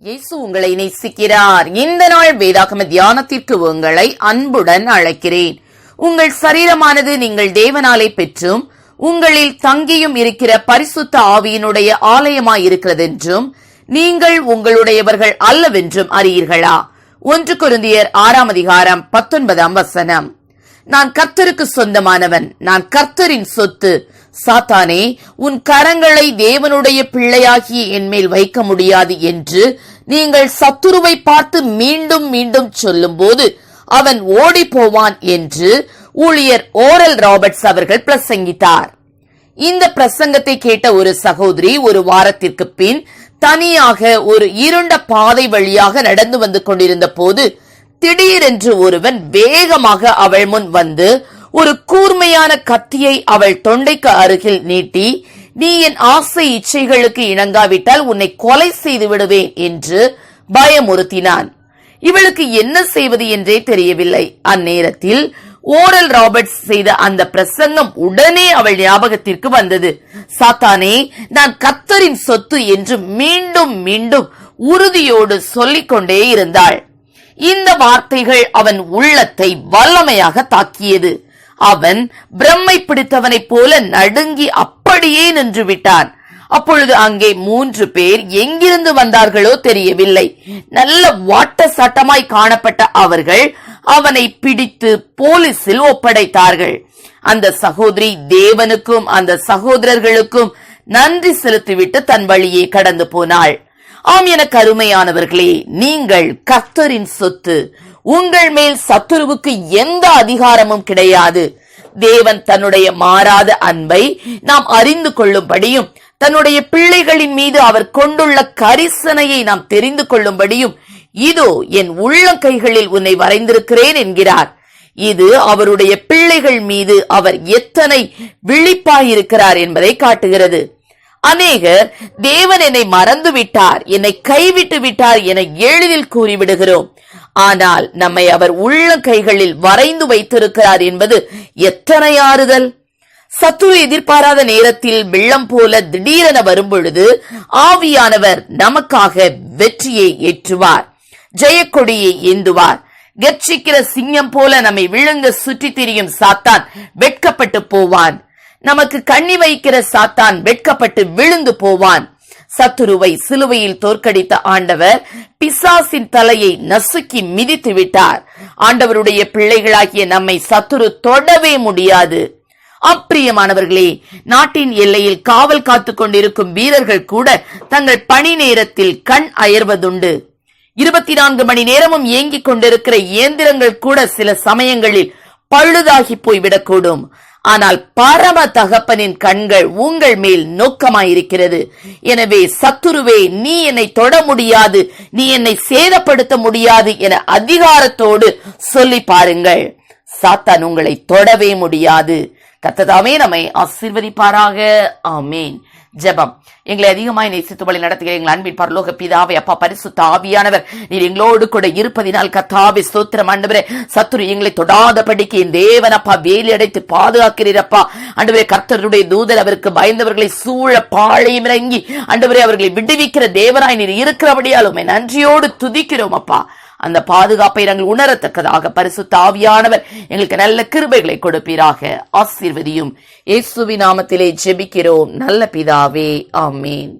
இயேசு உங்களை நேசிக்கிறார். இந்த நாள் வேதாகம தியானத்திற்கு உங்களை அன்புடன் அழைக்கிறேன். உங்கள் சரீரமானது நீங்கள் தேவனாலே பெற்றும் உங்களில் தங்கியும் இருக்கிற பரிசுத்த ஆவியினுடைய ஆலயமாய் இருக்கிறது என்றும் நீங்கள் உங்களுடையவர்கள் அல்லவென்றும் அறியீர்களா? 1 கொரிந்தியர் 6:19. நான் கர்த்தருக்கு சொந்தமானவன், நான் கர்த்தரின் சொத்து. சாத்தானே, உன் கரங்களை தேவனுடைய பிள்ளையாகிய என்மேல் வைக்க முடியாது என்று நீங்கள் சத்துருவை பார்த்து மீண்டும் மீண்டும் சொல்லும் போது அவன் ஓடி போவான் என்று ஊழியர் ஓரல் ராபர்ட்ஸ் அவர்கள் பிரசங்கித்தார். இந்த பிரசங்கத்தை கேட்ட ஒரு சகோதரி ஒரு வாரத்திற்கு பின் தனியாக ஒரு இருண்ட பாதை வழியாக நடந்து வந்து கொண்டிருந்த போது திடீரென்று ஒருவன் வேகமாக அவள் முன் வந்து ஒரு கூர்மையான கத்தியை அவள் தொண்டைக்கு அருகில் நீட்டி, நீ என் ஆசை இச்சைகளுக்கு இணங்காவிட்டால் உன்னை கொலை செய்து விடுவேன் என்று பயமுறுத்தினான். இவளுக்கு என்ன செய்வது என்றே தெரியவில்லை. அந்நேரத்தில் ஓரல் ராபர்ட்ஸ் செய்த அந்த பிரசங்கம் உடனே அவள் ஞாபகத்திற்கு வந்தது. சாத்தானே, நான் கர்த்தரின் சொத்து என்று மீண்டும் மீண்டும் உறுதியோடு சொல்லிக் கொண்டே இருந்தாள். இந்த வார்த்தைகள் அவன் உள்ளத்தை வல்லமையாக தாக்கியது. அவன் பிரம்மை பிடித்தவனைப் போல நடுங்கி அப்படியே நின்று விட்டான். அப்பொழுது அங்கே 3 பேர் எங்கிருந்து வந்தார்களோ தெரியவில்லை. நல்ல வாட்ட சட்டமாய் காணப்பட்ட அவர்கள் அவனை பிடித்து போலீசில் ஒப்படைத்தார்கள். அந்த சகோதரி தேவனுக்கும் அந்த சகோதரர்களுக்கும் நன்றி செலுத்திவிட்டு தன் வழியே கடந்து போனாள். ஆம், என கருமையானவர்களே, நீங்கள் கர்த்தரின் சொத்து. உங்கள் மேல் சத்துருவுக்கு எந்த அதிகாரமும் கிடையாது. தேவன் தன்னுடைய மாறாத அன்பை நாம் அறிந்து கொள்ளும்படியும் தன்னுடைய பிள்ளைகளின் மீது அவர் கொண்டுள்ள கரிசனையை நாம் தெரிந்து கொள்ளும்படியும் இதோ என் உள்ளங்கைகளில் உன்னை வரைந்திருக்கிறேன் என்கிறார். இது அவருடைய பிள்ளைகள் மீது அவர் எத்தனை விழிப்பாயிருக்கிறார் என்பதை காட்டுகிறது. அநேகர் தேவன் என்னை மறந்து விட்டார், என்னை கைவிட்டு விட்டார் என எளிதில் கூறிவிடுகிறோம். ஆனால் நம்மை அவர் உள்ளங்கைகளில் வரைந்து வைத்திருக்கிறார் என்பது எத்தனை ஆறுதல்! சத்துரு எதிர்பாராத நேரத்தில் வெள்ளம் போல திடீரென வரும்பொழுது ஆவியானவர் நமக்காக வெற்றியை ஏற்றுவார், ஜெயக்கொடியை ஏந்துவார். கர்ச்சிக்கிற சிங்கம் போல நம்மை விழுங்க சுற்றி திரியும் சாத்தான் வெட்கப்பட்டு போவான். நமக்கு கண்ணி வைக்கிற சாத்தான் வெட்கப்பட்டு விழுந்து போவான். சத்துருவை சிலுவையில் தோற்கடித்த ஆண்டவர் பிசாசின் தலையை நசுக்கி மிதித்து விட்டார். ஆண்டவருடைய பிள்ளைகளாகிய நம்மை சத்துரு தொடவே முடியாது. அப்பிரியமானவர்களே, நாட்டின் எல்லையில் காவல் காத்து கொண்டிருக்கும் வீரர்கள் கூட தங்கள் பணி நேரத்தில் கண் அயர்வதுண்டு. 24 மணி நேரமும் இயங்கிக் கொண்டிருக்கிற இயந்திரங்கள் கூட சில சமயங்களில் பழுதாகி போய்விடக்கூடும். ஆனால் பரம தகப்பனின் கண்கள் உங்கள் மேல் நோக்கமாயிருக்கிறது. எனவே சத்துருவே, நீ என்னை தொட முடியாது, நீ என்னை சேதப்படுத்த முடியாது என அதிகாரத்தோடு சொல்லி பாருங்கள். சாத்தான் உங்களை தொடவே முடியாது. கர்த்தர் நம்மை ஆசீர்வதிப்பாராக. ஆமேன். ஜெபம். எங்களை அதிகமாய் நேசித்து வழி நடத்துகிற எங்கள் அன்பின் பரலோக பிதாவே, அப்பா பரிசுத்த ஆவியானவர், நீர் எங்களோடு கூட இருப்பதினால் கர்த்தாவே ஸ்தோத்திரம். ஆண்டவரே, சத்துரு எங்களை தொடாதபடிக்கு என் தேவன் அப்பா வேலி அடைத்து பாதுகாக்கிறீரப்பா. ஆண்டவரே, கர்த்தருடைய தூதர் அவருக்கு பயந்தவர்களை சூழ பாளையம் இறங்கி ஆண்டவரே அவர்களை விடுவிக்கிற தேவனாய் நீர் இருக்கிறபடியால் உம்மை நன்றியோடு துதிக்கிறோம் அப்பா. அந்த பாதுகாப்பை நாங்கள் உணரத்தக்கதாக பரிசுத்த ஆவியானவர் எங்களுக்கு நல்ல கிருபைகளை கொடுப்பீராக. ஆசீர்வதியும். இயேசுவின் நாமத்திலே ஜெபிக்கிறோம் நல்ல பிதாவே. ஆமேன்.